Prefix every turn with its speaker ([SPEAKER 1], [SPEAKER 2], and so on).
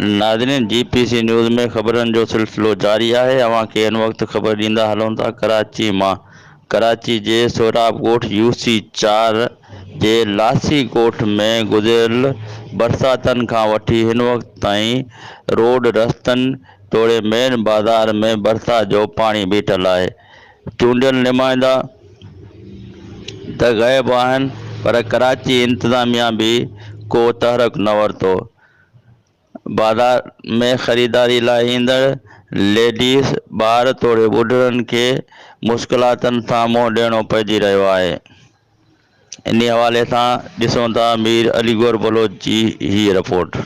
[SPEAKER 1] नाज़रीन GPC news में ख़बरनि जो सिलसिलो जारी है। अवां खे हिन वक़्तु ख़बर ॾींदा हलूं था कराची मां। कराची जे सहराब ॻोठ यूसी 4 जे लासी ॻोठ में गुज़िरियल बरसातनि खां वठी हिन वक़्त ताईं रोड रस्तनि तोड़े मेन बाज़ार में बरसात जो पाणी बीठल है। चونڊيل नमائदा त ग़ाइब आहिनि, पर कराची इंतज़ामिया भी को तहरक न वरितो। बाज़ार में ख़रीदारी लाइ ईंदड़ लेडीज़ ॿार तोड़े ॿुढड़नि खे मुश्किलातुनि सां मुंहुं ॾियणो पइजी रहियो आहे। इन हवाले सां ॾिसूं था मीर अलीगोर बलोच जी हीअ रिपोर्ट।